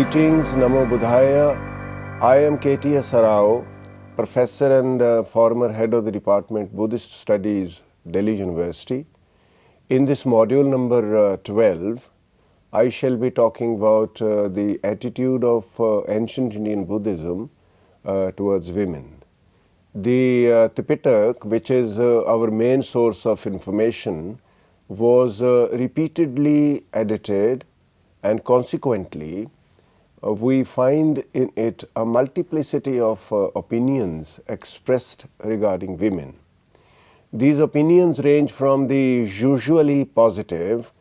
Greetings, Namo Buddhaya. I am K.T.S. Sarao, Professor and former Head of the Department Buddhist Studies, Delhi University. In this module number 12, I shall be talking about the attitude of ancient Indian Buddhism towards women. The Tipitak, which is our main source of information, was repeatedly edited, and consequently we find in it a multiplicity of opinions expressed regarding women. These opinions range from the usually positive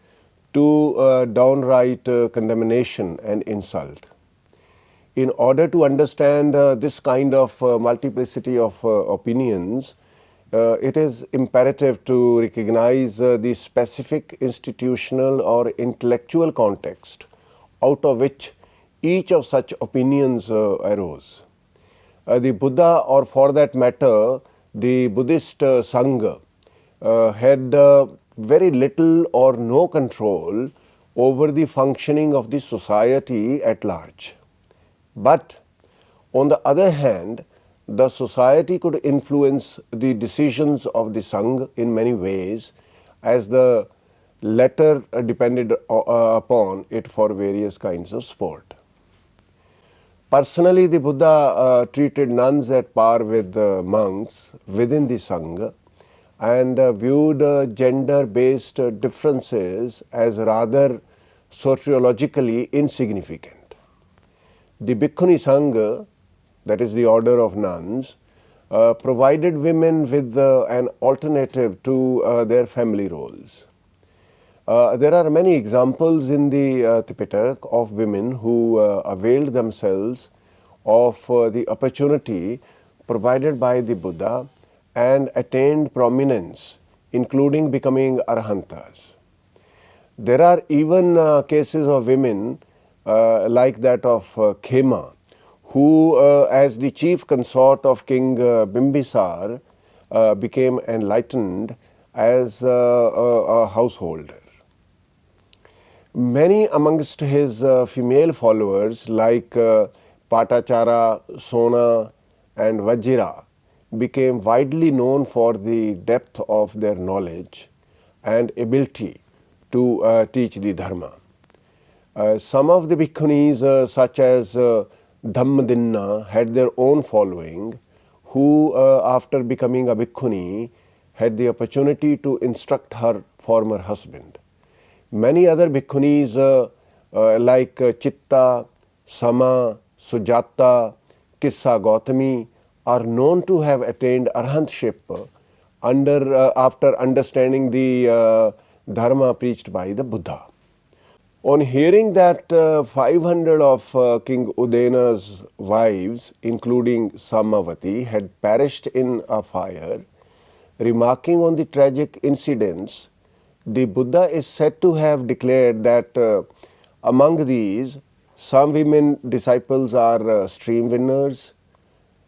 to downright condemnation and insult. In order to understand this kind of multiplicity of opinions, it is imperative to recognize the specific institutional or intellectual context out of which each of such opinions arose. The Buddha, or for that matter, the Buddhist Sangha, had very little or no control over the functioning of the society at large. But on the other hand, the society could influence the decisions of the Sangha in many ways, as the latter depended upon it for various kinds of sport. Personally, the Buddha treated nuns at par with monks within the Sangha and viewed gender-based differences as rather sociologically insignificant. The Bhikkhuni Sangha, that is the order of nuns, provided women with an alternative to their family roles. There are many examples in the Tipitak of women who availed themselves of the opportunity provided by the Buddha and attained prominence, including becoming arhantas. There are even cases of women like that of Khema, who as the chief consort of King Bimbisar became enlightened as a householder. Many amongst his female followers like Patachara, Sona and Vajira became widely known for the depth of their knowledge and ability to teach the Dharma. Some of the Bhikkhunis such as Dhammadinna had their own following, who after becoming a Bhikkhuni had the opportunity to instruct her former husband. Many other Bhikkhunis like Chitta, Sama, Sujata, Kissa Gautami are known to have attained arhantship after understanding the Dharma preached by the Buddha. On hearing that 500 of King Udena's wives, including Samavati, had perished in a fire, remarking on the tragic incidents, the Buddha is said to have declared that among these, some women disciples are stream winners,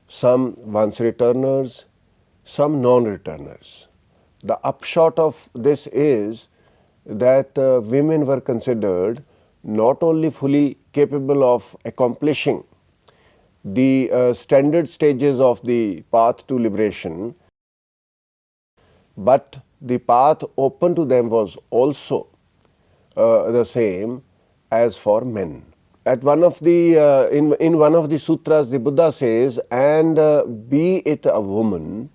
some once returners, some non-returners. The upshot of this is that women were considered not only fully capable of accomplishing the standard stages of the path to liberation, but the path open to them was also the same as for men. At one of the in one of the sutras, the Buddha says, and be it a woman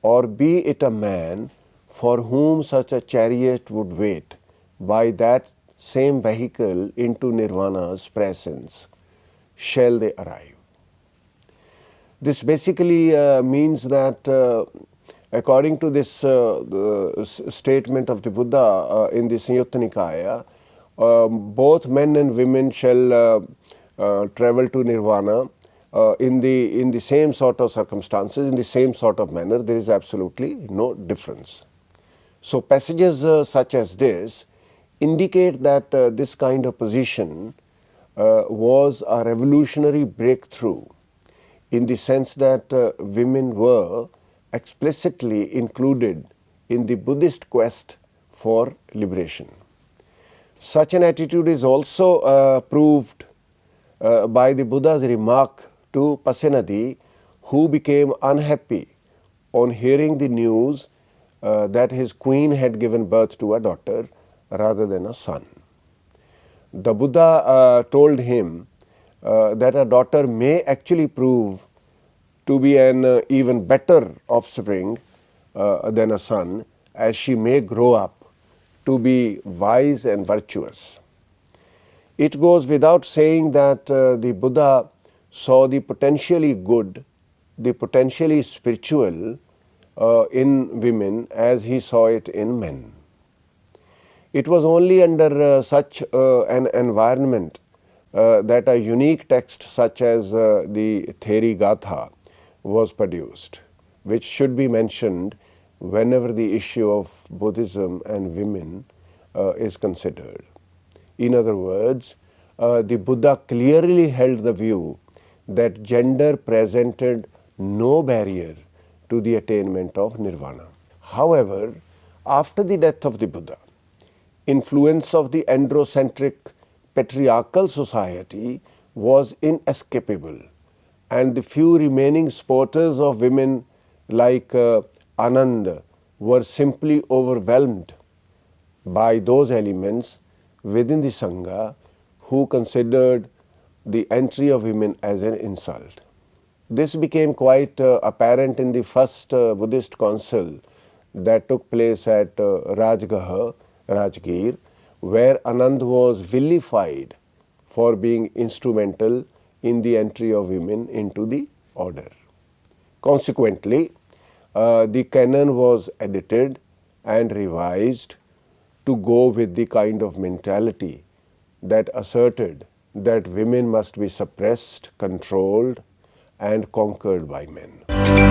or be it a man for whom such a chariot would wait by that same vehicle into Nirvana's presence, shall they arrive. This basically means that according to this statement of the Buddha in the Samyutta Nikaya, both men and women shall travel to Nirvana in the same sort of circumstances, in the same sort of manner. There is absolutely no difference. So passages such as this indicate that this kind of position was a revolutionary breakthrough, in the sense that women were explicitly included in the Buddhist quest for liberation. Such an attitude is also proved by the Buddha's remark to Pasenadi, who became unhappy on hearing the news that his queen had given birth to a daughter rather than a son. The Buddha told him that a daughter may actually prove to be an even better offspring than a son, as she may grow up to be wise and virtuous. It goes without saying that the Buddha saw the potentially good, the potentially spiritual in women as he saw it in men. It was only under such an environment that a unique text such as the Theri Gatha was produced, which should be mentioned whenever the issue of Buddhism and women is considered. In other words, the Buddha clearly held the view that gender presented no barrier to the attainment of nirvana. However, after the death of the Buddha, influence of the androcentric patriarchal society was inescapable, and the few remaining supporters of women like Anand were simply overwhelmed by those elements within the Sangha who considered the entry of women as an insult. This became quite apparent in the first Buddhist council that took place at Rajgah, Rajgir, where Anand was vilified for being instrumental in the entry of women into the order. Consequently, the canon was edited and revised to go with the kind of mentality that asserted that women must be suppressed, controlled, and conquered by men.